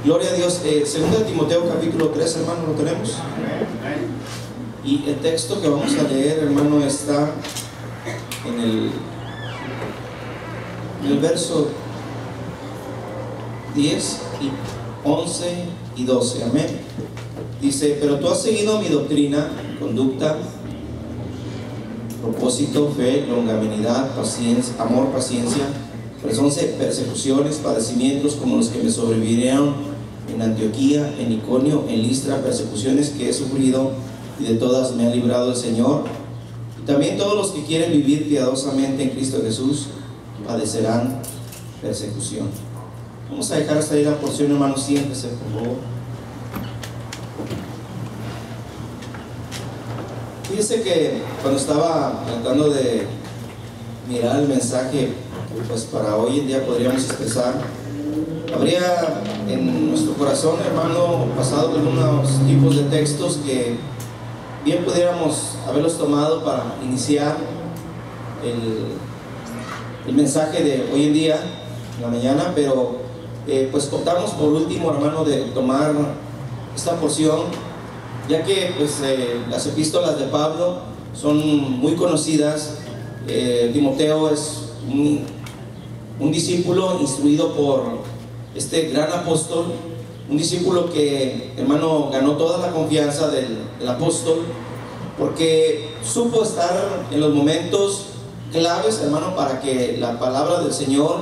Gloria a Dios. 2 Timoteo capítulo 3, hermano, ¿lo tenemos? Y el texto que vamos a leer, hermano, está en el verso 10 y 11 y 12, amén. Dice: pero tú has seguido mi doctrina, conducta, propósito, fe, longanimidad, paciencia, amor, paciencia, persecuciones, padecimientos como los que me sobrevinieron en Antioquía, en Iconio, en Listra, persecuciones que he sufrido, y de todas me ha librado el Señor. Y también todos los que quieren vivir piadosamente en Cristo Jesús padecerán persecución. Vamos a dejar hasta ahí la porción, hermano. Siéntese, por favor. Fíjese que cuando estaba tratando de mirar el mensaje, pues para hoy en día podríamos expresar, habría en nuestro corazón, hermano, pasado por unos tipos de textos que bien pudiéramos haberlos tomado para iniciar el mensaje de hoy en día, en la mañana, pero pues optamos por último, hermano, de tomar esta porción, ya que pues las epístolas de Pablo son muy conocidas. Timoteo es un discípulo instruido por este gran apóstol, un discípulo que, hermano, ganó toda la confianza del apóstol, porque supo estar en los momentos claves, hermano, para que la palabra del Señor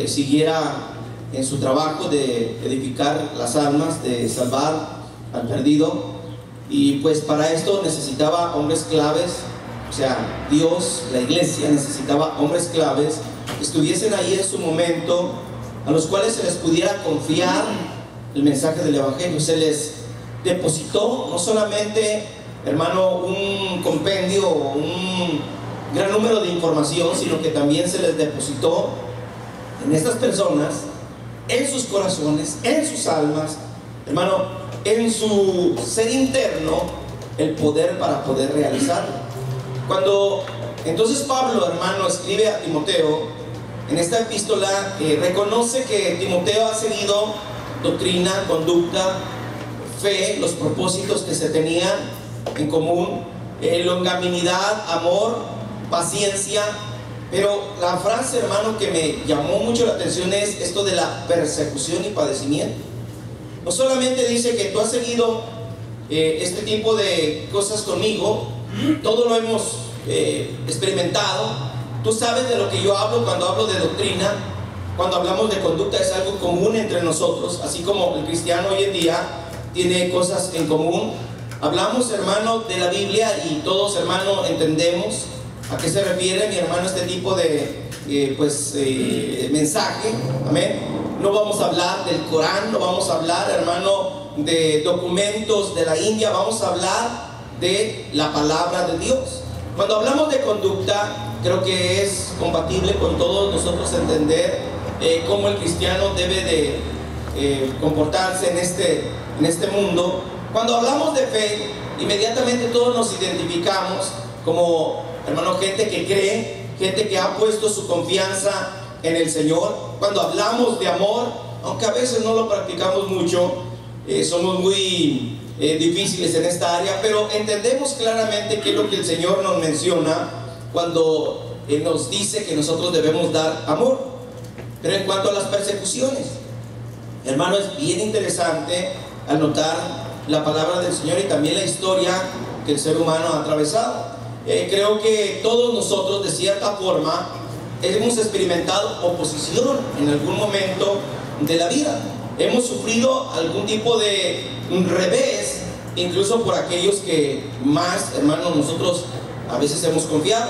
siguiera en su trabajo de edificar las almas, de salvar al perdido. Y pues para esto necesitaba hombres claves, o sea, Dios, la iglesia necesitaba hombres claves que estuviesen ahí en su momento, a los cuales se les pudiera confiar el mensaje del Evangelio. Se les depositó no solamente, hermano, un compendio o un gran número de información, sino que también se les depositó en estas personas, en sus corazones, en sus almas, hermano, en su ser interno, el poder para poder realizarlo. Cuando entonces Pablo, hermano, escribe a Timoteo en esta epístola, reconoce que Timoteo ha seguido doctrina, conducta, fe, los propósitos que se tenían en común, longanimidad, amor, paciencia. Pero la frase, hermano, que me llamó mucho la atención es esto de la persecución y padecimiento. No solamente dice que tú has seguido este tipo de cosas conmigo, todo lo hemos experimentado. Tú sabes de lo que yo hablo cuando hablo de doctrina, cuando hablamos de conducta, es algo común entre nosotros, así como el cristiano hoy en día tiene cosas en común. Hablamos, hermano, de la Biblia y todos, hermano, entendemos a qué se refiere, mi hermano, este tipo de mensaje, amén. No vamos a hablar del Corán, no vamos a hablar, hermano, de documentos de la India, vamos a hablar de la palabra de Dios. Cuando hablamos de conducta, creo que es compatible con todos nosotros entender cómo el cristiano debe de comportarse en este mundo. Cuando hablamos de fe, inmediatamente todos nos identificamos como, hermano, gente que cree, gente que ha puesto su confianza en el Señor. Cuando hablamos de amor, aunque a veces no lo practicamos mucho, somos muy difíciles en esta área, pero entendemos claramente qué es lo que el Señor nos menciona cuando nos dice que nosotros debemos dar amor. Pero en cuanto a las persecuciones, hermano, es bien interesante anotar la palabra del Señor y también la historia que el ser humano ha atravesado. Creo que todos nosotros, de cierta forma, hemos experimentado oposición en algún momento de la vida. Hemos sufrido algún tipo de revés, incluso por aquellos que más, hermano, nosotros a veces hemos confiado.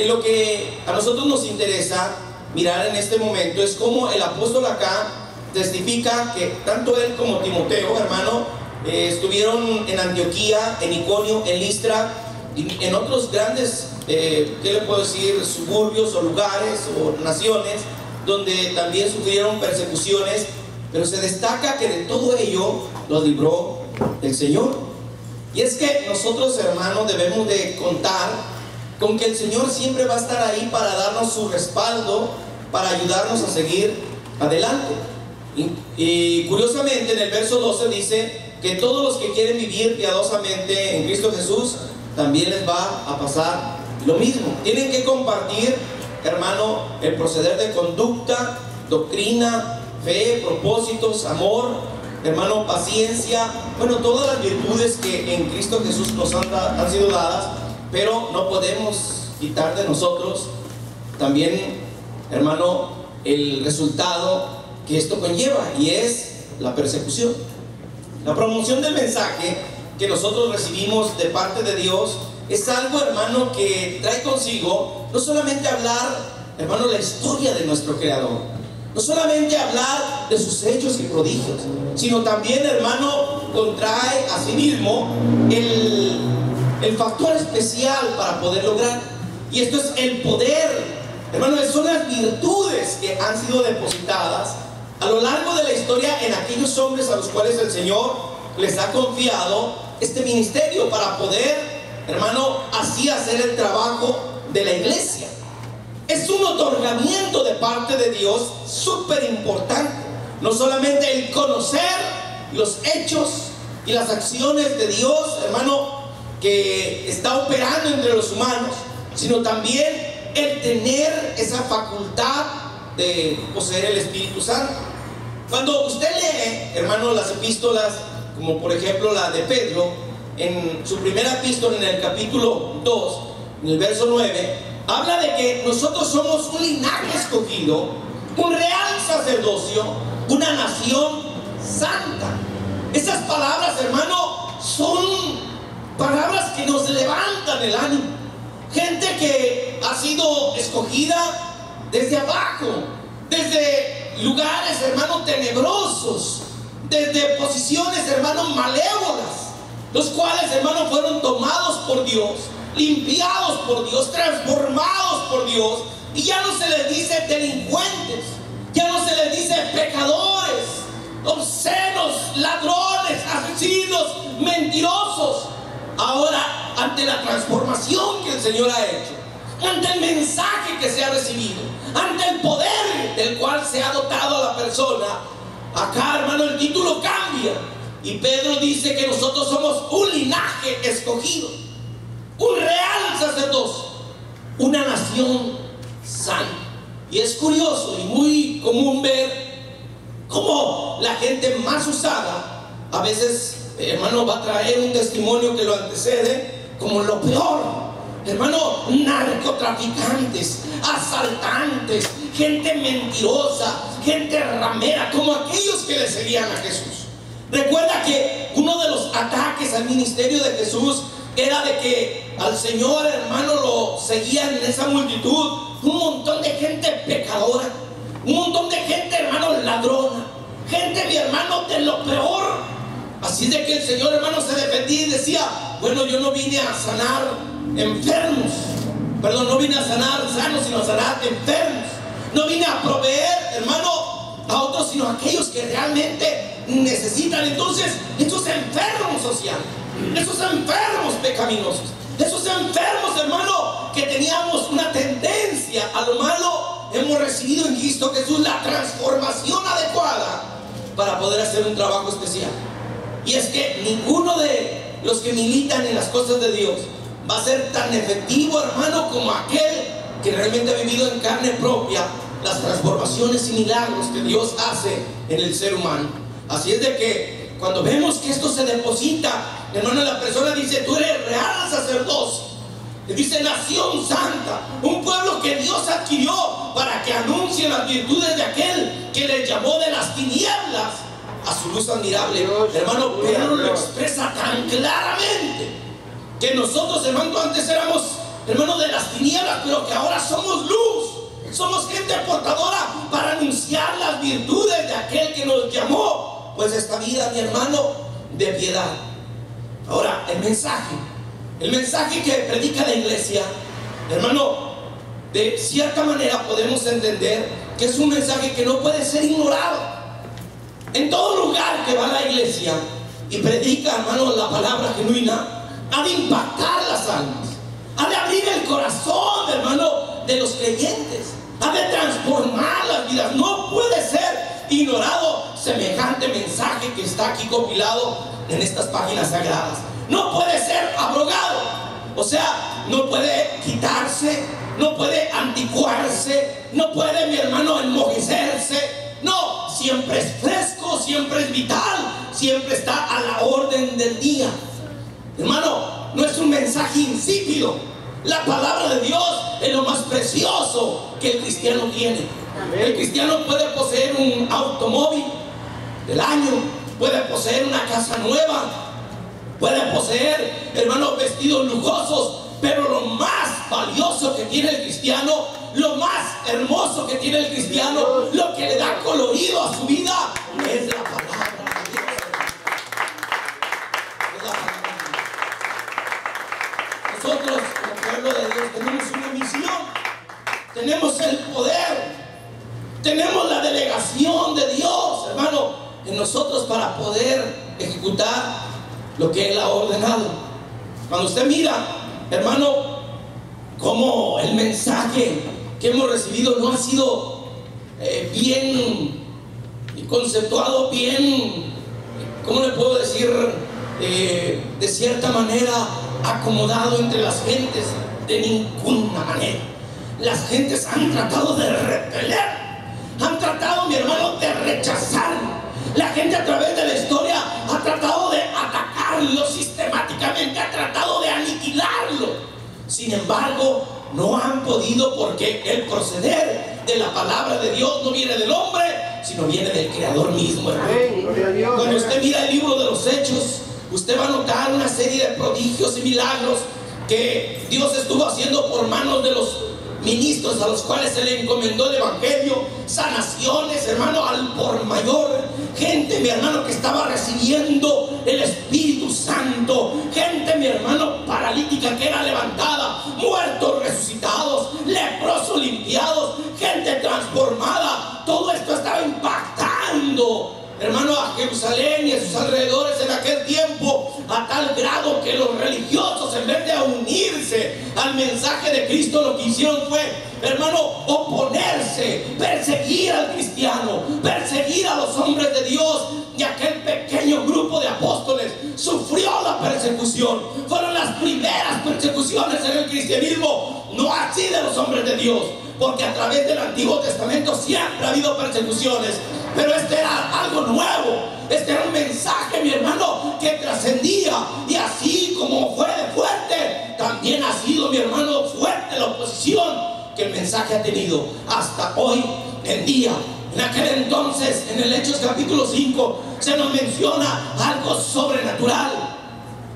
Lo que a nosotros nos interesa mirar en este momento es cómo el apóstol acá testifica que tanto él como Timoteo, hermano, estuvieron en Antioquía, en Iconio, en Listra y en otros grandes, ¿qué le puedo decir?, suburbios o lugares o naciones donde también sufrieron persecuciones, pero se destaca que de todo ello los libró el Señor. Y es que nosotros, hermanos, debemos de contar con que el Señor siempre va a estar ahí para darnos su respaldo, para ayudarnos a seguir adelante. Y curiosamente en el verso 12 dice que todos los que quieren vivir piadosamente en Cristo Jesús, también les va a pasar lo mismo. Tienen que compartir, hermano, el proceder de conducta, doctrina, fe, propósitos, amor, hermano, paciencia, bueno, todas las virtudes que en Cristo Jesús nos han sido dadas, pero no podemos quitar de nosotros también, hermano, el resultado que esto conlleva, y es la persecución. La promoción del mensaje que nosotros recibimos de parte de Dios es algo, hermano, que trae consigo no solamente hablar, hermano, la historia de nuestro Creador, no solamente hablar de sus hechos y prodigios, sino también, hermano, contrae a sí mismo el factor especial para poder lograr, y esto es el poder, hermano, son las virtudes que han sido depositadas a lo largo de la historia en aquellos hombres a los cuales el Señor les ha confiado este ministerio para poder, hermano, así hacer el trabajo de la iglesia. Es un otorgamiento de parte de Dios súper importante. No solamente el conocer los hechos y las acciones de Dios, hermano, que está operando entre los humanos, sino también el tener esa facultad de poseer el Espíritu Santo. Cuando usted lee, hermano, las epístolas, como por ejemplo la de Pedro, en su primera epístola, en el capítulo 2, en el verso 9, habla de que nosotros somos un linaje escogido, un real sacerdocio, una nación santa. Esas palabras, hermano, son palabras que nos levantan el ánimo. Gente que ha sido escogida desde abajo, desde lugares, hermano, tenebrosos, desde posiciones, hermano, malévolas, los cuales, hermano, fueron tomados por Dios, limpiados por Dios, transformados por Dios, y ya no se les dice delincuentes, ya no se les dice pecadores, obscenos, ladrones, asesinos, mentirosos. Ahora, ante la transformación que el Señor ha hecho, ante el mensaje que se ha recibido, ante el poder del cual se ha dotado a la persona, acá, hermano, el título cambia, y Pedro dice que nosotros somos un linaje escogido, un real sacerdocio, una nación santa. Y es curioso y muy común ver cómo la gente más usada a veces, hermano, va a traer un testimonio que lo antecede como lo peor. Hermano, narcotraficantes, asaltantes, gente mentirosa, gente ramera, como aquellos que le seguían a Jesús. Recuerda que uno de los ataques al ministerio de Jesús era de que al Señor, hermano, lo seguían en esa multitud un montón de gente pecadora, un montón de gente, hermano, ladrona, gente, mi hermano, de lo peor. Así de que el Señor, hermano, se defendía y decía: bueno, yo no vine a sanar enfermos, perdón, no vine a sanar sanos, sino a sanar enfermos. No vine a proveer, hermano, a otros, sino a aquellos que realmente necesitan. Entonces, esos enfermos sociales, esos enfermos pecaminosos, esos enfermos, hermano, que teníamos una tendencia a lo malo, hemos recibido en Cristo Jesús la transformación adecuada para poder hacer un trabajo especial. Y es que ninguno de los que militan en las cosas de Dios va a ser tan efectivo, hermano, como aquel que realmente ha vivido en carne propia las transformaciones y milagros que Dios hace en el ser humano. Así es de que cuando vemos que esto se deposita, hermano, la persona dice: tú eres real sacerdocio, dice nación santa, un pueblo que Dios adquirió para que anuncie las virtudes de aquel que les llamó de las tinieblas a su luz admirable. Hermano, Pedro lo expresa tan claramente que nosotros, hermano, antes éramos, hermano, de las tinieblas, pero que ahora somos luz. Somos gente portadora para anunciar las virtudes de aquel que nos llamó, pues esta vida, mi hermano, de piedad. Ahora, el mensaje que predica la iglesia, hermano, de cierta manera podemos entender que es un mensaje que no puede ser ignorado. En todo lugar que va la iglesia y predica, hermano, la palabra genuina, ha de impactar las almas, ha de abrir el corazón, hermano, de los creyentes, ha de transformar las vidas. No puede ser ignorado semejante mensaje que está aquí compilado en estas páginas sagradas. No puede ser abrogado, o sea, no puede quitarse, no puede anticuarse, no puede, mi hermano, enmojecerse. No, siempre es fresco, siempre es vital, siempre está a la orden del día. Hermano, no es un mensaje insípido. La palabra de Dios es lo más precioso que el cristiano tiene. El cristiano puede poseer un automóvil del año, puede poseer una casa nueva, puede poseer, hermano, vestidos lujosos, pero lo más valioso que tiene el cristiano, lo más hermoso que tiene el cristiano, lo que le da colorido a su vida, es la palabra de Dios. Es la palabra de Dios. Nosotros, como pueblo de Dios, tenemos una misión, tenemos el poder, tenemos la delegación de Dios, hermano, en nosotros para poder ejecutar lo que Él ha ordenado. Cuando usted mira, hermano, como el mensaje que hemos recibido no ha sido bien conceptuado, bien, ¿cómo le puedo decir? De cierta manera acomodado entre las gentes, de ninguna manera. Las gentes han tratado de repeler, han tratado, mi hermano, de rechazarlo. La gente a través de la historia ha tratado de atacarlo sistemáticamente, ha tratado de aniquilarlo. Sin embargo, no han podido, porque el proceder de la palabra de Dios no viene del hombre, sino viene del Creador mismo, hermano. Cuando usted mira el libro de los Hechos, usted va a notar una serie de prodigios y milagros que Dios estuvo haciendo por manos de los ministros a los cuales se le encomendó el evangelio, sanaciones, hermano, al por mayor, gente, mi hermano, que estaba recibiendo el Espíritu Santo, gente, mi hermano, paralítica que era levantada, muertos resucitados, leprosos limpiados, gente transformada. Todo esto estaba impactando, hermano, a Jerusalén y a sus alrededores en aquel tiempo, a tal grado que los religiosos, en vez de unirse al mensaje de Cristo, lo que hicieron fue, hermano, oponerse, perseguir al cristiano, perseguir a los hombres de Dios. Y aquel pequeño grupo de apóstoles sufrió la persecución. Fueron las primeras persecuciones en el cristianismo, no así de los hombres de Dios, porque a través del Antiguo Testamento siempre ha habido persecuciones, pero este era algo nuevo. Este era un mensaje, mi hermano, que trascendía. Y así como fue fuerte, también ha sido, mi hermano, fuerte la oposición que el mensaje ha tenido hasta hoy en día. En aquel entonces, en el Hechos capítulo 5, se nos menciona algo sobrenatural.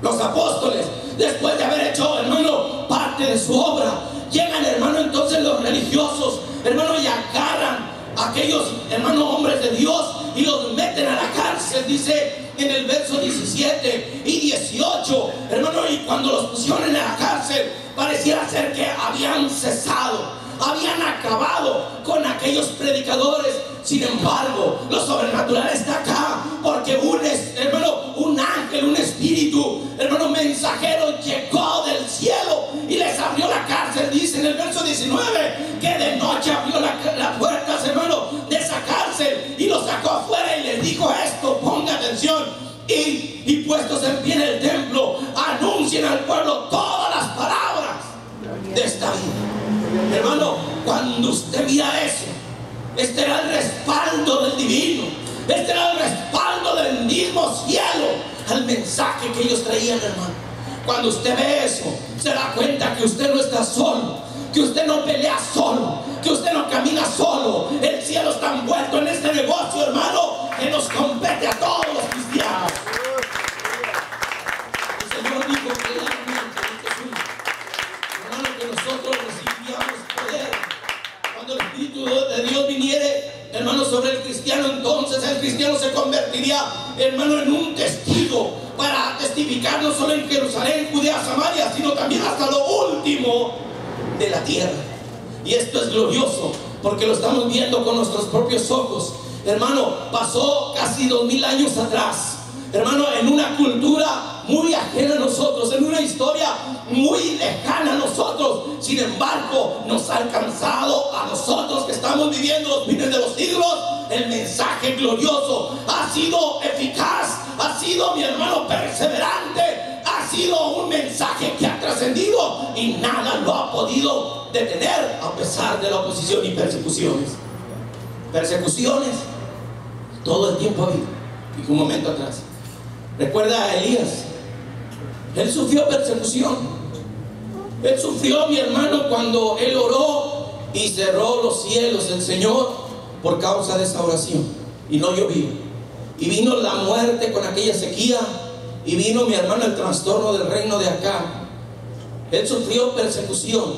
Los apóstoles, después de haber hecho, hermano, parte de su obra, llegan, hermano, entonces los religiosos, hermano, y agarran a aquellos, hermano, hombres de Dios y los meten a la cárcel. Dice en el verso 17 y 18, hermano, y cuando los pusieron en la cárcel, pareciera ser que habían cesado, habían acabado con aquellos predicadores. Sin embargo, lo sobrenatural está acá, porque hermano, un ángel, un espíritu, hermano, mensajero llegó del cielo y les abrió la cárcel. Dice en el verso 19 que de noche abrió las puertas, hermano, de esa cárcel y los sacó afuera y les dijo esto, ponga atención: y puestos en pie en el templo, anuncien al pueblo todas las palabras de esta vida. Hermano, cuando usted mira eso, este era el respaldo del divino, este era el respaldo del mismo cielo al mensaje que ellos traían, hermano. Cuando usted ve eso, se da cuenta que usted no está solo, que usted no pelea solo, que usted no camina solo. El cielo está envuelto en este negocio, hermano, que nos compete a todos los cristianos. El Señor dijo claramente en Jesús, hermano, que nosotros recibíamos poder cuando el Espíritu de Dios viniere, hermano, sobre el cristiano. Entonces el cristiano se convertiría, hermano, en un testigo para testificar no solo en Jerusalén, Judea, Samaria, sino también hasta lo último de la tierra. Y esto es glorioso porque lo estamos viendo con nuestros propios ojos. Hermano, pasó casi 2000 años atrás. hermano, en una cultura muy ajena a nosotros, en una historia muy lejana a nosotros. Sin embargo, nos ha alcanzado a nosotros que estamos viviendo los fines de los siglos. El mensaje glorioso ha sido eficaz, ha sido, mi hermano, perseverante, ha sido un mensaje que ha trascendido y nada lo ha podido detener a pesar de la oposición y persecuciones. Persecuciones todo el tiempo ha habido. Y un momento atrás, recuerda a Elías. Él sufrió persecución. Él sufrió, mi hermano, cuando él oró y cerró los cielos el Señor por causa de esa oración, y no llovió, y vino la muerte con aquella sequía, y vino, mi hermano, el trastorno del reino de Acab. Él sufrió persecución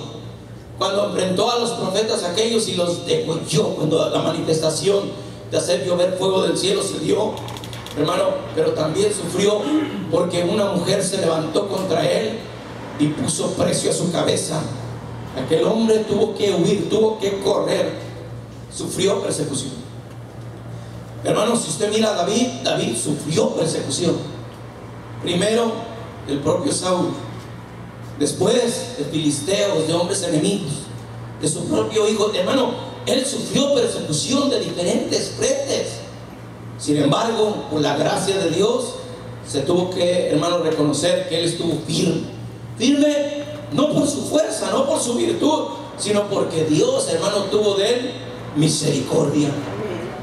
cuando enfrentó a los profetas aquellos y los degolló, cuando la manifestación de hacer llover fuego del cielo se dio, hermano. Pero también sufrió porque una mujer se levantó contra él y puso precio a su cabeza. Aquel hombre tuvo que huir, tuvo que correr. Sufrió persecución. Hermano, si usted mira a David sufrió persecución. Primero el propio Saúl, después de filisteos, de hombres enemigos, de su propio hijo. Hermano, él sufrió persecución de diferentes frentes. Sin embargo, por la gracia de Dios, se tuvo que, hermano, reconocer que él estuvo firme. Firme no por su fuerza, no por su virtud, sino porque Dios, hermano, tuvo de él misericordia.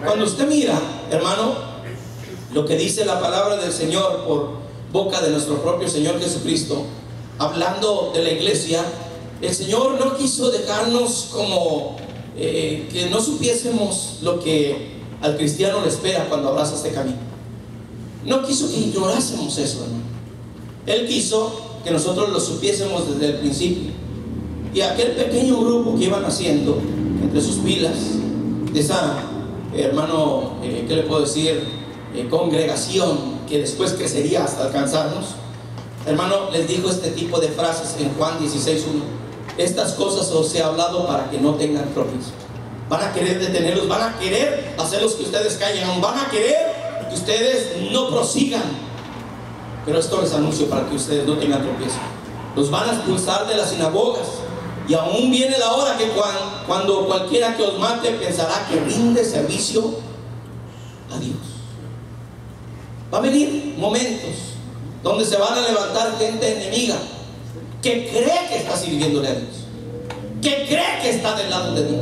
Cuando usted mira, hermano, lo que dice la palabra del Señor por boca de nuestro propio Señor Jesucristo, hablando de la iglesia, el Señor no quiso dejarnos como que no supiésemos lo que al cristiano le espera cuando abraza este camino. No quiso que ignorásemos eso, hermano. Él quiso que nosotros lo supiésemos desde el principio. Y aquel pequeño grupo que iban haciendo entre sus filas, de esa, hermano, ¿qué le puedo decir? Congregación que después crecería hasta alcanzarnos, hermano, les dijo este tipo de frases en Juan 16:1. Estas cosas os he hablado para que no tengan tropiezo. Van a querer detenerlos, van a querer hacerlos que ustedes caigan, van a querer que ustedes no prosigan. Pero esto les anuncio para que ustedes no tengan tropiezo. Los van a expulsar de las sinagogas. Y aún viene la hora que cuando cualquiera que os mate pensará que rinde servicio a Dios. Va a venir momentos donde se van a levantar gente enemiga que cree que está sirviéndole a Dios, que cree que está del lado de Dios.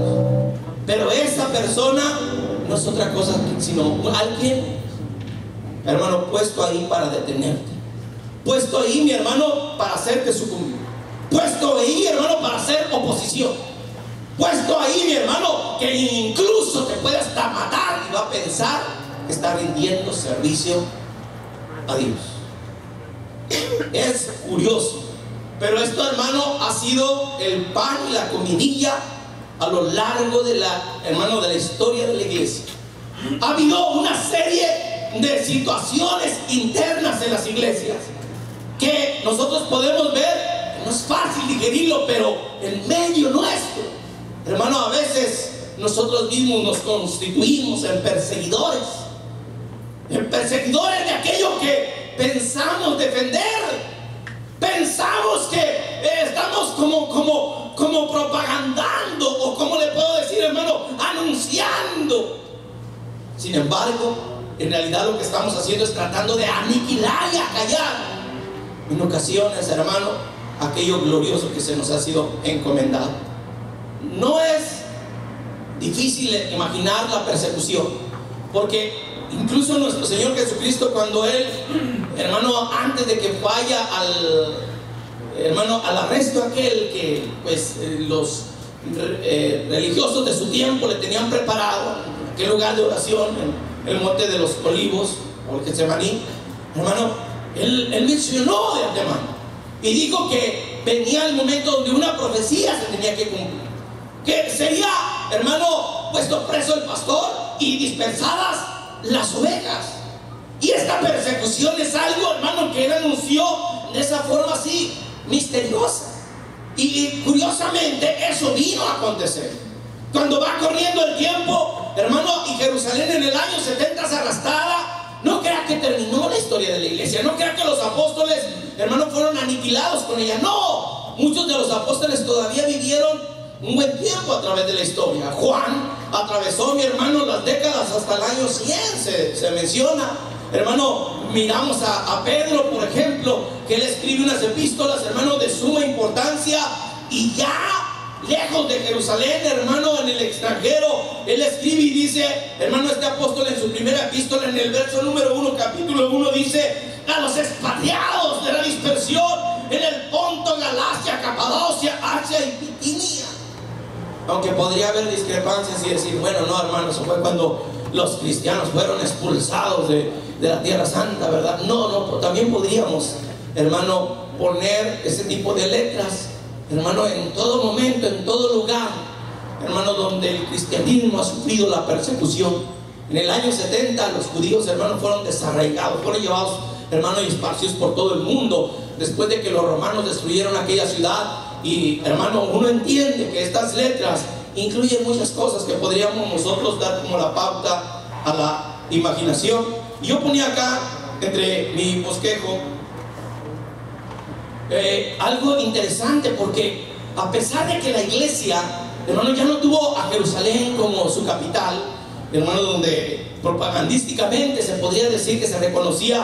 Pero esa persona no es otra cosa sino alguien, hermano, puesto ahí para detenerte, puesto ahí, mi hermano, para hacerte sucumbir, puesto ahí, hermano, para hacer oposición, puesto ahí, mi hermano, que incluso te puede hasta matar y va a pensar que está rindiendo servicio a Dios. Es curioso, pero esto, hermano, ha sido el pan y la comidilla a lo largo de la, hermano, de la historia de la iglesia. Ha habido una serie de situaciones internas en las iglesias que nosotros podemos ver. No es fácil digerirlo, pero en medio nuestro, hermano, a veces nosotros mismos nos constituimos en perseguidores de aquello que pensamos defender. Pensamos que estamos como propagandando, o como le puedo decir, hermano, anunciando. Sin embargo, en realidad lo que estamos haciendo es tratando de aniquilar y acallar en ocasiones, hermano, aquello glorioso que se nos ha sido encomendado. No es difícil imaginar la persecución, porque incluso nuestro Señor Jesucristo, cuando Él, hermano, antes de que vaya al arresto aquel que pues los religiosos de su tiempo le tenían preparado, aquel lugar de oración, en el monte de los olivos, o el Getsemaní, hermano, él mencionó de antemano y dijo que venía el momento donde una profecía se tenía que cumplir, que sería, hermano, puesto preso el pastor y dispersadas las ovejas. Y esta persecución es algo, hermano, que él anunció de esa forma así misteriosa. Y curiosamente eso vino a acontecer. Cuando va corriendo el tiempo, hermano, y Jerusalén en el año 70 es arrastrada, no crea que terminó la historia de la iglesia, no crea que los apóstoles, hermano, fueron aniquilados con ella. No, muchos de los apóstoles todavía vivieron un buen tiempo a través de la historia. Juan atravesó, mi hermano, las décadas hasta el año 100, se menciona. Hermano, miramos a Pedro, por ejemplo, que él escribe unas epístolas, hermano, de suma importancia, y ya lejos de Jerusalén, hermano, en el extranjero, él escribe y dice, hermano, este apóstol en su primera epístola, en el verso número 1, capítulo 1, dice: a los expatriados de la dispersión en el Ponto, Galacia, Capadocia, Asia y Bitinia. Aunque podría haber discrepancias y decir, bueno, no, hermano, eso fue cuando los cristianos fueron expulsados de la Tierra Santa, ¿verdad? No, también podríamos, hermano, poner ese tipo de letras, hermano, en todo momento, en todo lugar, hermano, donde el cristianismo ha sufrido la persecución. En el año 70 los judíos, hermano, fueron desarraigados, fueron llevados, hermano, y esparcidos por todo el mundo, después de que los romanos destruyeron aquella ciudad. Y, hermano, uno entiende que estas letras incluyen muchas cosas que podríamos nosotros dar como la pauta a la imaginación. Y yo ponía acá, entre mi bosquejo, algo interesante, porque a pesar de que la iglesia, hermano, ya no tuvo a Jerusalén como su capital, hermano, donde propagandísticamente se podría decir que se reconocía,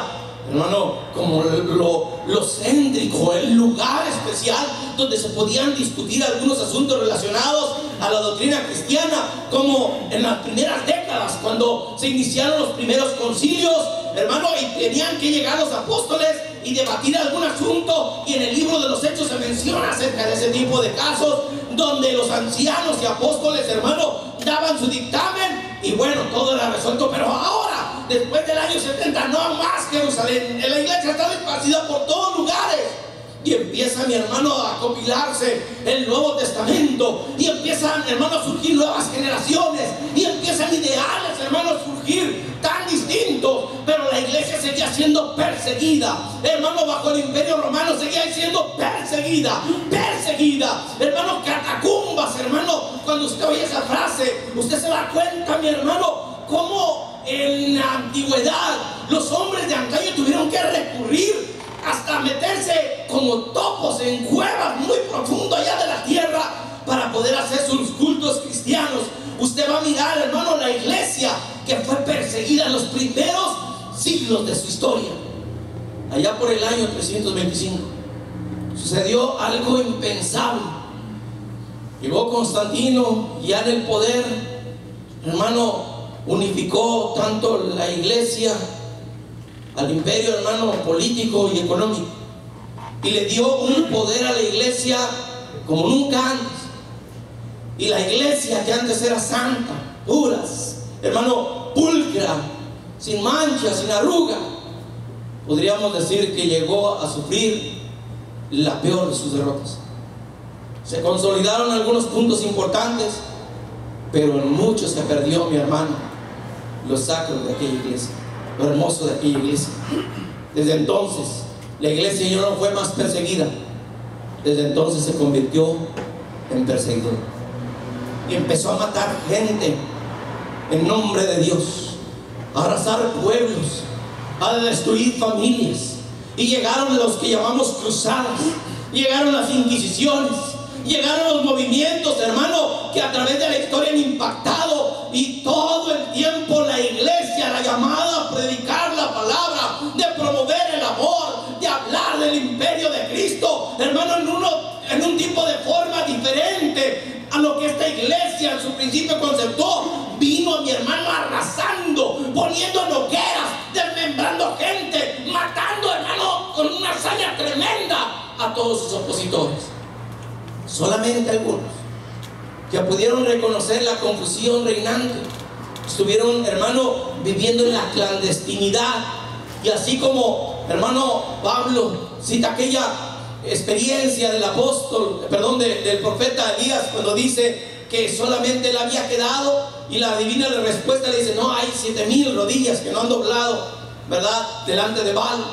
hermano, como lo céntrico, el lugar especial donde se podían discutir algunos asuntos relacionados a la doctrina cristiana, como en las primeras décadas, cuando se iniciaron los primeros concilios, hermano, y tenían que llegar los apóstoles y debatir algún asunto, y en el libro de los Hechos se menciona acerca de ese tipo de casos, donde los ancianos y apóstoles, hermano, daban su dictamen, y bueno, todo era resuelto. Pero ahora, después del año 70, no más Jerusalén, la iglesia estaba esparcida por todos lugares, y empieza, mi hermano, a compilarse el Nuevo Testamento, y empiezan, hermano, a surgir nuevas generaciones, y empiezan ideales, hermano, a surgir tan distintos, pero la iglesia seguía siendo perseguida, hermano, bajo el Imperio Romano seguía siendo perseguida, hermano, catacumbas, hermano. Cuando usted oye esa frase, usted se da cuenta, mi hermano, cómo en la antigüedad los hombres de antaño tuvieron que recurrir hasta meterse como topos en cuevas muy profundo allá de la tierra para poder hacer sus cultos cristianos. Usted va a mirar, hermano, la iglesia que fue perseguida en los primeros siglos de su historia. Allá por el año 325 sucedió algo impensable. Llegó Constantino, ya en el poder, hermano, unificó tanto la iglesia al imperio, hermano, político y económico, y le dio un poder a la iglesia como nunca antes. Y la iglesia, que antes era santa, puras, hermano, pulcra, sin mancha, sin arruga, podríamos decir que llegó a sufrir la peor de sus derrotas. Se consolidaron algunos puntos importantes, pero en muchos se perdió, mi hermano, lo sacro de aquella iglesia, lo hermoso de aquella iglesia. Desde entonces la iglesia ya no fue más perseguida, desde entonces se convirtió en perseguidor, y empezó a matar gente en nombre de Dios, a arrasar pueblos, a destruir familias. Y llegaron los que llamamos cruzadas, llegaron las inquisiciones, llegaron los movimientos, hermano, que a través de la historia han impactado, y todo el tiempo la iglesia, la llamada a predicar la palabra, de promover el amor, de hablar del imperio de Cristo, hermano, en un tipo de forma diferente a lo que esta iglesia en su principio conceptó. Vino, mi hermano, arrasando, poniendo en hogueras, desmembrando gente, matando, hermano, con una hazaña tremenda a todos sus opositores. Solamente algunos que pudieron reconocer la confusión reinante estuvieron, hermano, viviendo en la clandestinidad. Y así como, hermano, Pablo cita aquella experiencia del apóstol, del profeta Elías, cuando dice que solamente él había quedado, y la divina respuesta le dice: no, hay 7,000 rodillas que no han doblado, ¿verdad?, delante de Baal.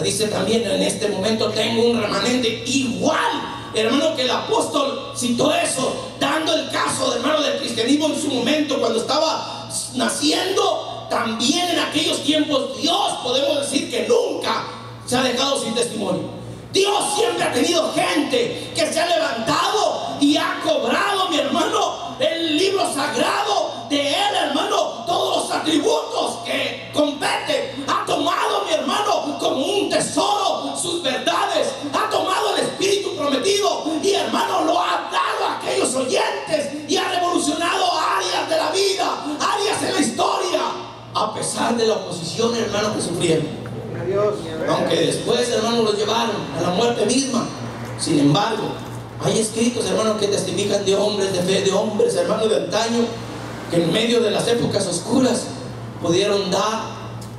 Dice también: en este momento tengo un remanente. Igual, hermano, que el apóstol citó eso, dando el caso, hermano, del cristianismo en su momento, cuando estaba naciendo. también en aquellos tiempos Dios, podemos decir que nunca se ha dejado sin testimonio. Dios siempre ha tenido gente que se ha levantado y ha cobrado, mi hermano, el libro sagrado de Él, hermano, todos los atributos que competen. Ha tomado, mi hermano, como un tesoro sus verdades. Ha tomado el Espíritu prometido y, hermano, lo ha dado a aquellos oyentes y ha revolucionado áreas de la vida, áreas en la historia, a pesar de la oposición, hermano, que sufrieron. Aunque después, hermano, los llevaron a la muerte misma. Sin embargo, hay escritos, hermano, que testifican de hombres de fe, de hombres, hermano, de antaño, que en medio de las épocas oscuras pudieron dar,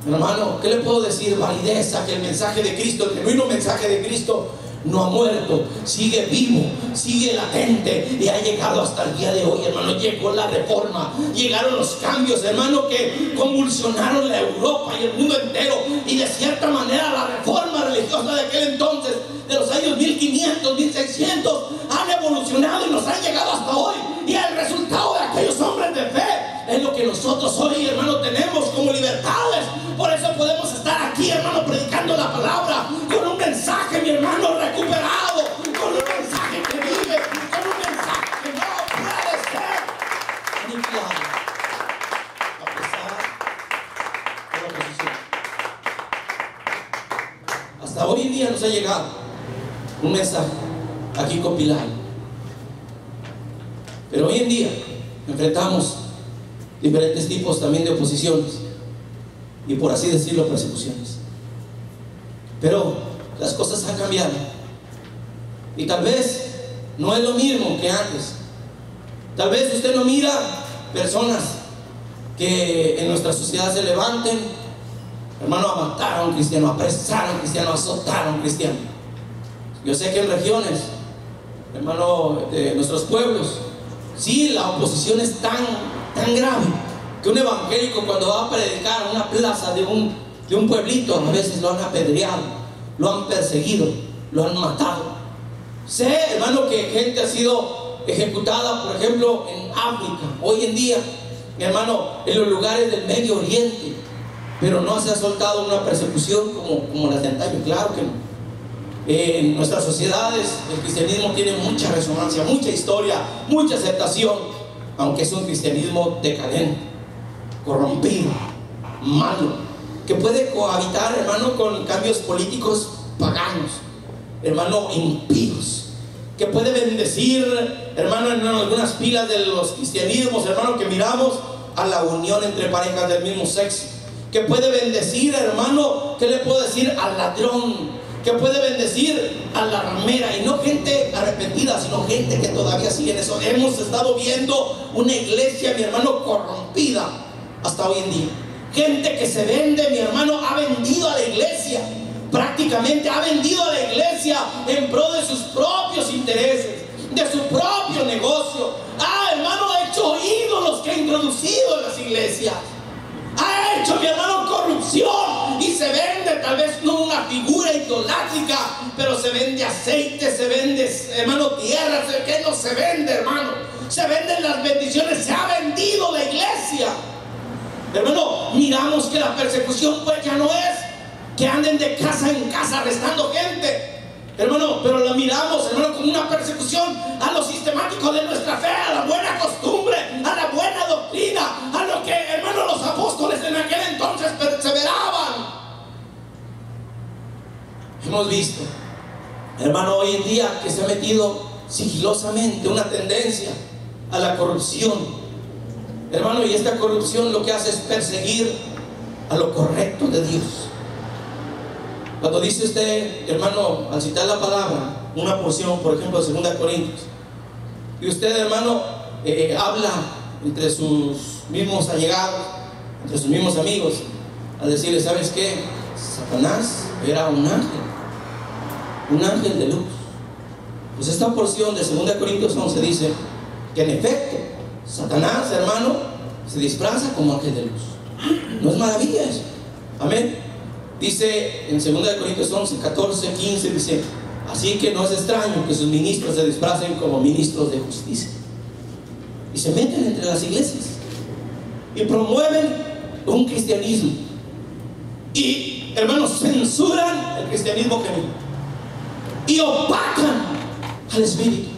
hermano, ¿qué le puedo decir? Validez a que el mensaje de Cristo, el genuino mensaje de Cristo, no ha muerto, sigue vivo, sigue latente y ha llegado hasta el día de hoy, hermano. Llegó la reforma, llegaron los cambios, hermano, que convulsionaron la Europa y el mundo entero. Y de cierta manera la reforma religiosa de aquel entonces, de los años 1500, 1600, han evolucionado y nos han llegado hasta hoy. Y el resultado de aquellos hombres de fe es lo que nosotros hoy, hermano, tenemos como libertades. Por eso podemos estar aquí, hermano, predicando la palabra con un mensaje, mi hermano, recuperado, con un mensaje que vive, con un mensaje que no puede ser aniquilado a pesar de la oposición. Hasta hoy en día nos ha llegado un mensaje aquí compilado, pero hoy en día enfrentamos diferentes tipos también de oposiciones y, por así decirlo, persecuciones. Pero las cosas han cambiado y tal vez no es lo mismo que antes. Tal vez usted no mira personas que en nuestra sociedad se levanten, hermano, a matar a un cristiano, a apresar a un cristiano, a azotar a un cristiano. Yo sé que en regiones, hermano, de nuestros pueblos, sí, la oposición es tan grave que un evangélico, cuando va a predicar a una plaza de un pueblito, a veces lo han apedreado, lo han perseguido, lo han matado. Sé, hermano, que gente ha sido ejecutada, por ejemplo, en África, hoy en día, mi hermano, en los lugares del Medio Oriente, pero no se ha soltado una persecución como las de antaño. Claro que no. En nuestras sociedades el cristianismo tiene mucha resonancia, mucha historia, mucha aceptación, aunque es un cristianismo decadente, corrompido, malo, que puede cohabitar, hermano, con cambios políticos paganos, hermano, impíos, que puede bendecir, hermano, en algunas filas de los cristianismos, hermano, que miramos a la unión entre parejas del mismo sexo, que puede bendecir, hermano, ¿qué le puedo decir? Al ladrón, que puede bendecir a la ramera, y no gente arrepentida, sino gente que todavía sigue en eso. Hemos estado viendo una iglesia, mi hermano, corrompida hasta hoy en día. Gente que se vende, mi hermano, ha vendido a la iglesia, prácticamente ha vendido a la iglesia en pro de sus propios intereses, de su propio negocio. Hermano, ha hecho ídolos que ha introducido en las iglesias. Ha hecho, mi hermano, corrupción, y se vende tal vez no una figura idolátrica, pero se vende aceite, se vende, hermano, tierra. ¿Qué no se vende, hermano? Se venden las bendiciones, se ha vendido la iglesia. Hermano, miramos que la persecución pues ya no es que anden de casa en casa arrestando gente, hermano, pero la miramos, hermano, como una persecución a lo sistemático de nuestra fe, a la buena costumbre, a la buena doctrina, a lo que, hermano, los apóstoles en aquel entonces perseveraban. Hemos visto, hermano, hoy en día que se ha metido sigilosamente una tendencia a la corrupción, hermano, y esta corrupción lo que hace es perseguir a lo correcto de Dios. Cuando dice usted, hermano, al citar la palabra, una porción, por ejemplo, de 2 Corintios, y usted, hermano, habla entre sus mismos allegados, entre sus mismos amigos, a decirle, ¿sabes qué? Satanás era un ángel de luz. Pues esta porción de 2 Corintios 11 dice que en efecto Satanás, hermano, se disfraza como ángel de luz. ¿No es maravilla eso? Amén. Dice en 2 Corintios 11, 14, 15, dice: así que no es extraño que sus ministros se disfracen como ministros de justicia, y se meten entre las iglesias y promueven un cristianismo. Y, hermanos, censuran el cristianismo genuino y opacan al espíritu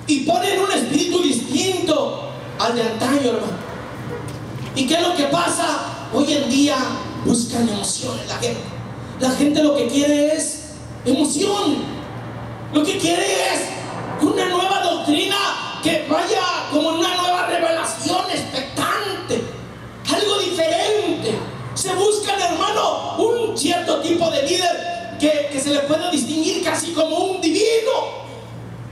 y ponen un espíritu distinto al de antaño, hermano. ¿Y qué es lo que pasa? Hoy en día buscan emociones la gente. La gente lo que quiere es emoción. Lo que quiere es una nueva doctrina que vaya como una nueva revelación expectante, algo diferente. Se busca, hermano, un cierto tipo de líder que se le pueda distinguir casi como un divino.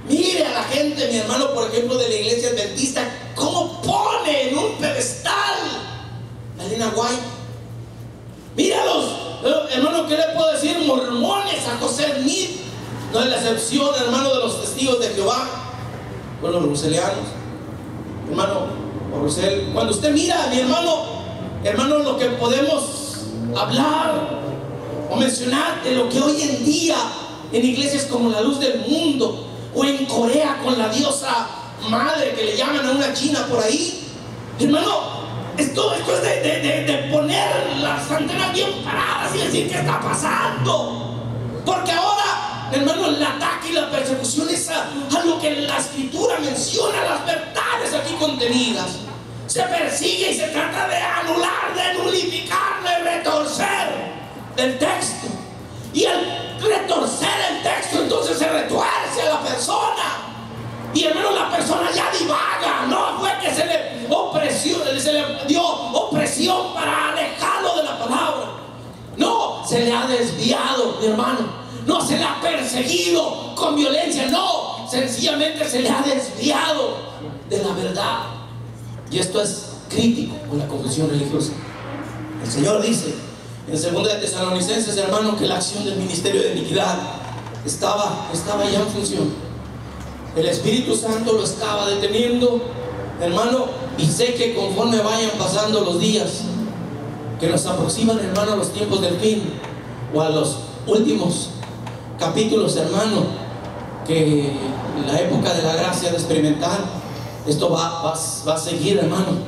Mire a la gente, mi hermano, por ejemplo, de la iglesia adventista, cómo pone en un pedestal a Elena White. Míralos, hermano, ¿qué le puedo decir? Mormones, a José Smith. No es la excepción, hermano, de los testigos de Jehová, con los ruselianos. Hermano, o Rusel, cuando usted mira, mi hermano, lo que podemos hablar o mencionar de lo que hoy en día en iglesias como la Luz del Mundo, o en Corea con la diosa madre que le llaman a una china por ahí, hermano, esto es de poner las antenas bien paradas y decir qué está pasando. Porque ahora, hermano, el ataque y la persecución es a lo que la escritura menciona, las verdades aquí contenidas. Se persigue y se trata de anular, de nulificar, de retorcer el texto. Y al retorcer el texto, entonces se retuerce a la persona. Y hermano, la persona ya divaga. No fue que se le dio opresión para alejarlo de la palabra. No, se le ha desviado, mi hermano. No se le ha perseguido con violencia. No, sencillamente se le ha desviado de la verdad. Y esto es crítico con la confesión religiosa. El Señor dice en 2 de Tesalonicenses, hermano, que la acción del ministerio de iniquidad estaba ya en función. El Espíritu Santo lo estaba deteniendo, hermano, y sé que conforme vayan pasando los días, que nos aproximan, hermano, a los tiempos del fin, o a los últimos capítulos, hermano, que la época de la gracia de experimentar, esto va a seguir, hermano,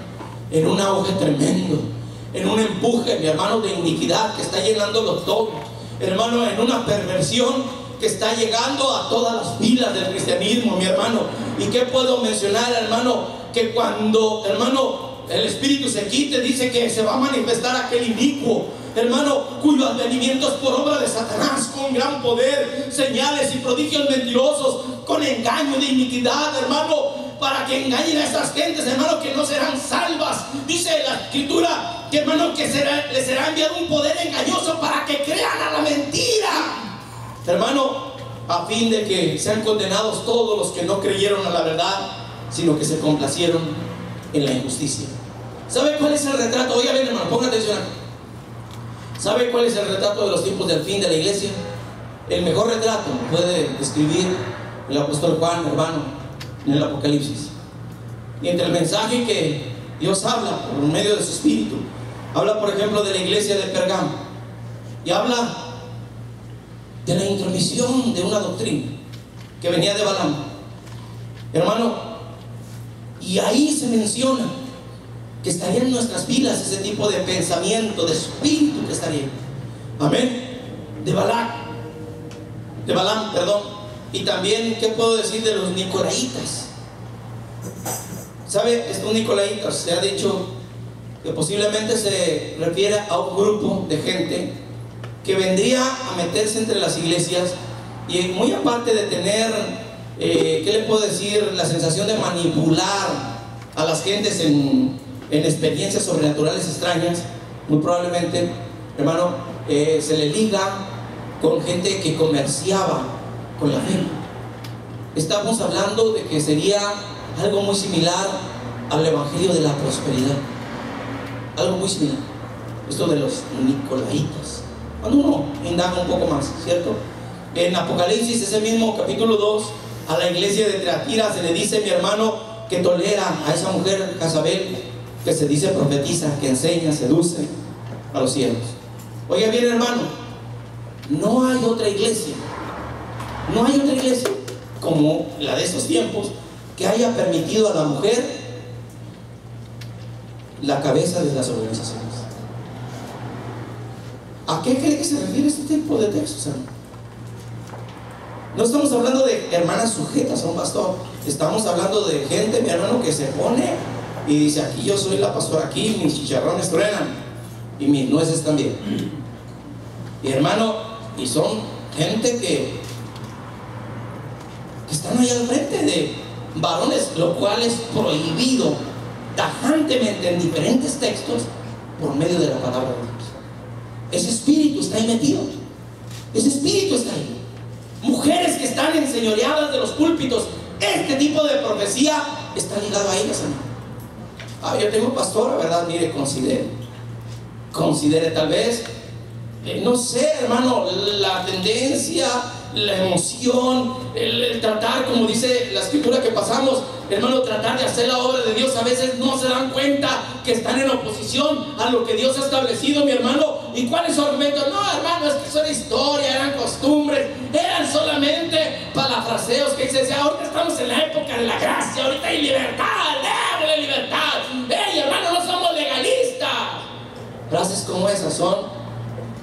en un auge tremendo, en un empuje, mi hermano, de iniquidad que está llenándolo todo, hermano, en una perversión que está llegando a todas las filas del cristianismo, mi hermano. ¿Y qué puedo mencionar, hermano? Que cuando, hermano, el Espíritu se quite, dice que se va a manifestar aquel inicuo, hermano, cuyo advenimiento es por obra de Satanás, con gran poder, señales y prodigios mentirosos, con engaño de iniquidad, hermano, para que engañen a estas gentes, hermano, que no serán salvas. Dice la Escritura que, hermano, que les será enviado un poder engañoso para que crean a la mentira, hermano, a fin de que sean condenados todos los que no creyeron a la verdad, sino que se complacieron en la injusticia. ¿Sabe cuál es el retrato? Oiga bien, hermano, ponga atención. ¿Sabe cuál es el retrato de los tiempos del fin de la iglesia? El mejor retrato puede describir el apóstol Juan, hermano, en el Apocalipsis. Y entre el mensaje que Dios habla por medio de su Espíritu, habla, por ejemplo, de la iglesia de Pergamo, y habla de la intromisión de una doctrina que venía de Balaam, hermano, y ahí se menciona que estaría en nuestras vidas ese tipo de pensamiento, de espíritu que estaría, amén, de Balaam, perdón. Y también, ¿qué puedo decir de los nicolaitas? ¿Sabe? Estos nicolaitas, se ha dicho que posiblemente se refiere a un grupo de gente que vendría a meterse entre las iglesias y, muy aparte de tener, ¿qué le puedo decir? La sensación de manipular a las gentes en experiencias sobrenaturales extrañas, muy probablemente, hermano, se le liga con gente que comerciaba con la fe. Estamos hablando de que sería algo muy similar al evangelio de la prosperidad, algo muy similar, esto de los nicolaitas. Cuando uno indaga un poco más, ¿cierto? En Apocalipsis, ese mismo capítulo 2, a la iglesia de Tiatira se le dice, mi hermano, que tolera a esa mujer Jezabel, que se dice profetiza, que enseña, seduce a los cielos. Oiga bien, hermano, no hay otra iglesia como la de estos tiempos que haya permitido a la mujer la cabeza de las organizaciones. ¿A qué cree que se refiere este tipo de textos, hermano? No estamos hablando de hermanas sujetas a un pastor. Estamos hablando de gente, mi hermano, que se pone y dice: aquí yo soy la pastora, aquí mis chicharrones truenan y mis nueces también. Y hermano, y son gente que están ahí al frente de varones, lo cual es prohibido tajantemente en diferentes textos por medio de la palabra de Dios. Ese espíritu está ahí metido. Ese espíritu está ahí. Mujeres que están enseñoreadas de los púlpitos, este tipo de profecía está ligado a ellas, hermano. Yo tengo pastora, ¿verdad? Mire, considere tal vez, no sé, hermano, la tendencia, la emoción, el tratar, como dice la escritura que pasamos, hermano, tratar de hacer la obra de Dios. A veces no se dan cuenta que están en oposición a lo que Dios ha establecido, mi hermano. ¿Y cuál es su argumento? No, hermano, es que eso era historia, eran costumbres, eran solamente parafraseos que dice: ahorita estamos en la época de la gracia, ahorita hay libertad, démosle libertad. ¡Ey, hermano, no somos legalistas! Frases como esas son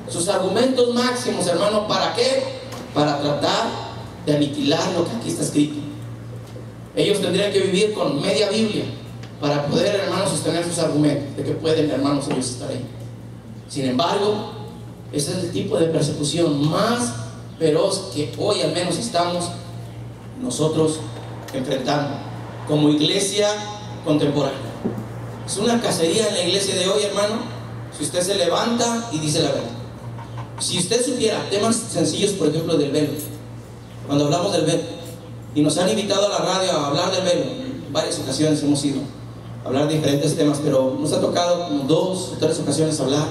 sus argumentos máximos, hermano. ¿Para qué? Para tratar de aniquilar lo que aquí está escrito. Ellos tendrían que vivir con media Biblia para poder, hermanos, sostener sus argumentos de que pueden, hermanos, ellos estar ahí. Sin embargo, ese es el tipo de persecución más feroz que hoy al menos estamos nosotros enfrentando como iglesia contemporánea. Es una cacería en la iglesia de hoy, hermano. Si usted se levanta y dice la verdad. Si usted supiera temas sencillos, por ejemplo, del velo, cuando hablamos del velo, y nos han invitado a la radio a hablar del velo, en varias ocasiones hemos ido a hablar de diferentes temas, pero nos ha tocado como 2 o 3 ocasiones hablar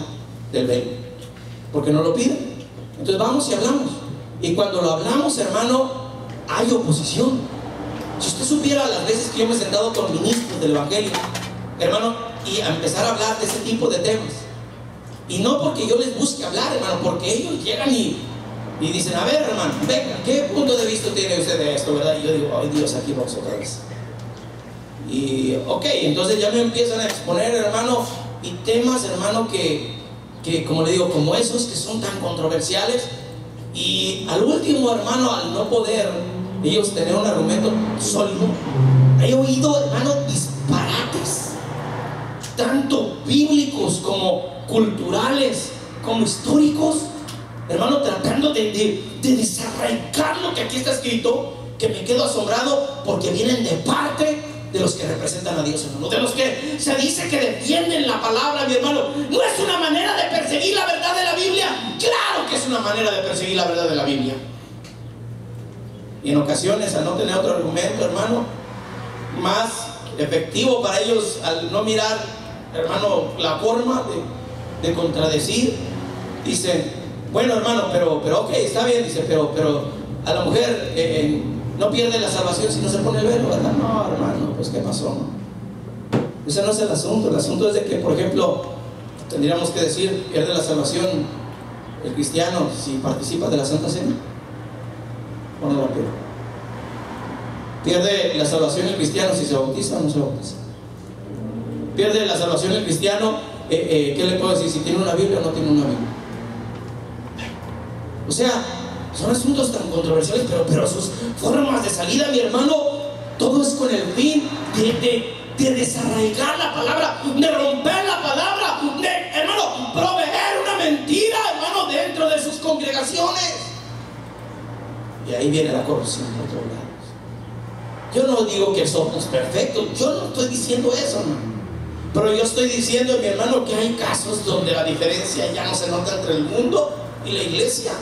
del velo, porque nos lo piden. Entonces vamos y hablamos, y cuando lo hablamos, hermano, hay oposición. Si usted supiera las veces que yo me he sentado con ministros del evangelio, hermano, y a empezar a hablar de ese tipo de temas, y no porque yo les busque hablar, hermano, porque ellos llegan y dicen: a ver, hermano, venga, ¿qué punto de vista tiene usted de esto, verdad? Y yo digo: ay Dios, aquí vamos otra vez. Y ok, entonces ya me empiezan a exponer, hermano, y temas, hermano, que como le digo, como esos que son tan controversiales. Y al último, hermano, al no poder ellos tener un argumento sólido, he oído, hermano, disparates, tanto bíblicos como culturales, como históricos, hermano, tratando de desarraigar lo que aquí está escrito, que me quedo asombrado, porque vienen de parte de los que representan a Dios, hermano, de los que se dice que defienden la palabra, mi hermano. No es una manera de perseguir la verdad de la Biblia. Claro que es una manera de perseguir la verdad de la Biblia. Y en ocasiones, al no tener otro argumento, hermano, más efectivo para ellos, al no mirar, hermano, la forma de contradecir, dicen: bueno, hermano, pero ok, está bien, dice, pero a la mujer no pierde la salvación si no se pone el velo, ¿verdad? No, hermano, pues ¿qué pasó? Ese no es el asunto. El asunto es de que, por ejemplo, tendríamos que decir: pierde la salvación el cristiano si participa de la Santa Cena, ¿o no la pierde? ¿Pierde la salvación el cristiano si se bautiza o no se bautiza? ¿Pierde la salvación el cristiano? ¿Qué le puedo decir? Si tiene una Biblia o no tiene una Biblia. O sea, son asuntos tan controversiales, pero sus formas de salida, mi hermano, todo es con el fin de desarraigar la palabra, de romper la palabra, de, hermano, proveer una mentira, hermano, dentro de sus congregaciones. Y ahí viene la corrupción por otro lado. Yo no digo que somos perfectos, yo no estoy diciendo eso, hermano. Pero yo estoy diciendo, mi hermano, que hay casos donde la diferencia ya no se nota entre el mundo y la iglesia.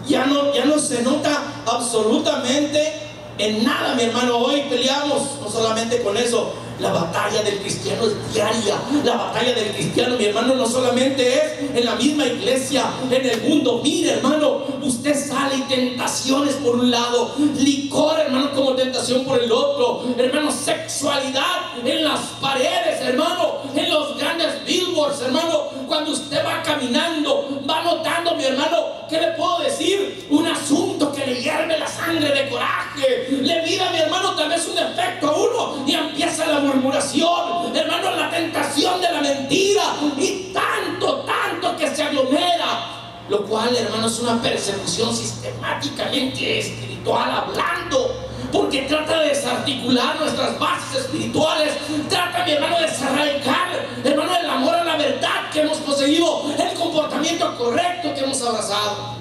Ya no se nota absolutamente en nada, mi hermano. Hoy peleamos no solamente con eso. La batalla del cristiano es diaria. La batalla del cristiano, mi hermano, no solamente es en la misma iglesia, en el mundo. Mire, hermano, usted sale y tentaciones por un lado, licor, hermano, como tentación por el otro, hermano, sexualidad en las paredes, hermano, en los grandes billboards, hermano. Cuando usted va caminando, va notando, mi hermano, ¿qué le puedo decir? Un asunto que le hierve la sangre de coraje. Le mira, mi hermano, tal vez un defecto a uno y empieza la murmuración. Hermano, la tentación lo cual, hermano, es una persecución sistemáticamente espiritual hablando, porque trata de desarticular nuestras bases espirituales, trata, mi hermano, de desarraigar, hermano, el amor a la verdad que hemos poseído, el comportamiento correcto que hemos abrazado.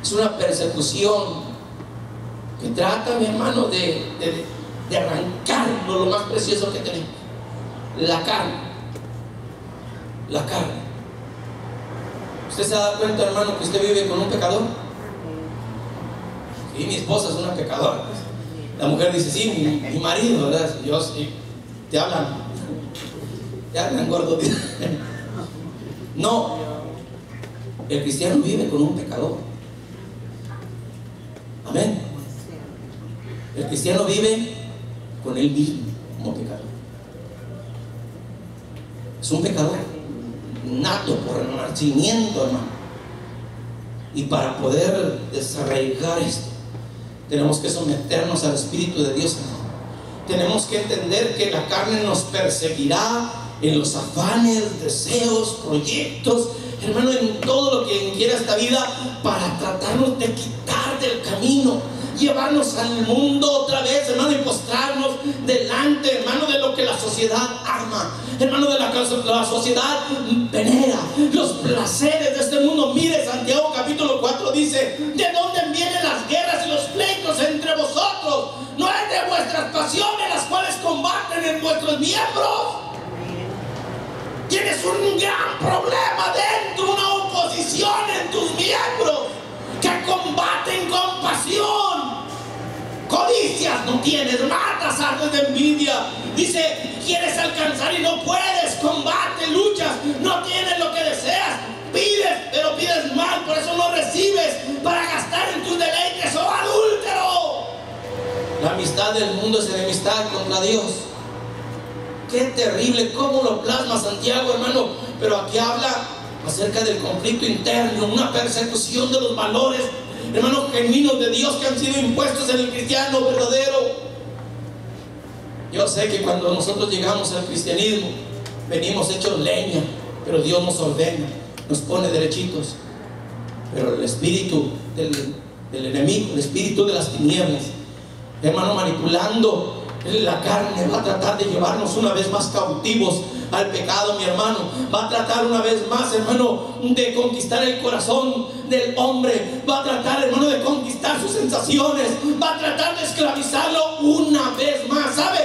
Es una persecución que trata, mi hermano, de arrancarnos lo más precioso que tenemos, la carne. La carne. ¿Usted se ha dado cuenta, hermano, que usted vive con un pecador? Sí, mi esposa es una pecadora. La mujer dice, sí, mi marido, ¿verdad? Yo sí. Te hablan gordo. No, el cristiano vive con un pecador. Amén. El cristiano vive con él mismo como pecador. Es un pecador nato por el nacimiento, hermano. Y para poder desarraigar esto, tenemos que someternos al Espíritu de Dios, hermano. Tenemos que entender que la carne nos perseguirá en los afanes, deseos, proyectos, hermano, en todo lo que quiera esta vida, para tratarnos de quitar del camino, llevarnos al mundo otra vez, hermano, y postrarnos delante, hermano, de lo que la sociedad ama, hermano, de la sociedad venera, los placeres de este mundo. Mire, Santiago capítulo 4 dice: ¿de dónde vienen las guerras y los pleitos entre vosotros? ¿No es de vuestras pasiones las cuales combaten en vuestros miembros? Tienes un gran problema dentro, una oposición en tus miembros que combaten con pasión. Codicias no tienes, matas, ardes de envidia. Dice, quieres alcanzar y no puedes, combate, luchas, no tienes lo que deseas, pides, pero pides mal, por eso no recibes, para gastar en tus deleites, oh adúltero. La amistad del mundo es enemistad contra Dios. Qué terrible cómo lo plasma Santiago, hermano. Pero aquí habla acerca del conflicto interno, una persecución de los valores, hermanos, genuinos de Dios que han sido impuestos en el cristiano verdadero. Yo sé que cuando nosotros llegamos al cristianismo, venimos hechos leña, pero Dios nos ordena, nos pone derechitos. Pero el espíritu del enemigo, el espíritu de las tinieblas, hermano, manipulando la carne, va a tratar de llevarnos una vez más cautivos al pecado, mi hermano. Va a tratar una vez más, hermano, de conquistar el corazón del hombre. Va a tratar, hermano, de conquistar sus sensaciones. Va a tratar de esclavizarlo una vez más. ¿Sabe?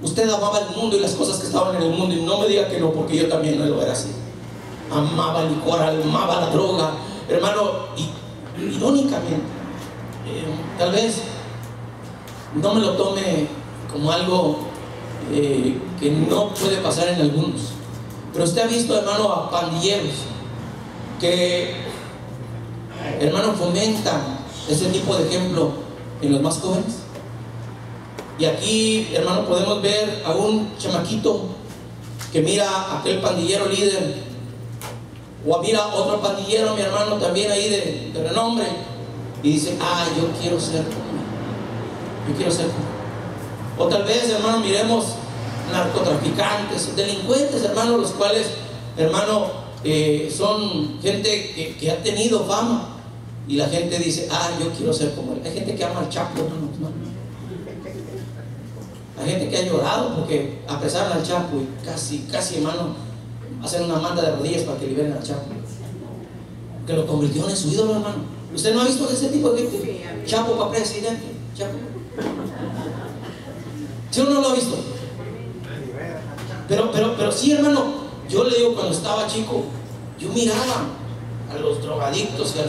Usted amaba el mundo y las cosas que estaban en el mundo, y no me diga que no, porque yo también no lo era así. Amaba el licor, amaba la droga, hermano, y irónicamente, tal vez no me lo tome como algo que no puede pasar en algunos, pero usted ha visto, hermano, a pandilleros que, hermano, fomentan ese tipo de ejemplo en los más jóvenes. Y aquí, hermano, podemos ver a un chamaquito que mira a aquel pandillero líder, o mira a otro pandillero, mi hermano, también ahí de renombre, y dice, ah, yo quiero ser como él. Yo quiero ser como él. O tal vez, hermano, miremos narcotraficantes, delincuentes, hermano, los cuales, hermano, son gente que ha tenido fama, y la gente dice, ah, yo quiero ser como él. Hay gente que ama al Chapo, hermano. Hay gente que ha llorado porque apresaron al Chapo y casi, hermano, hacen una manda de rodillas para que liberen al Chapo, que lo convirtieron en su ídolo, hermano. ¿Usted no ha visto ese tipo de gente? Chapo para presidente, Chapo. ¿Sí o no lo ha visto? Pero sí, hermano, yo le digo, cuando estaba chico, yo miraba a los drogadictos y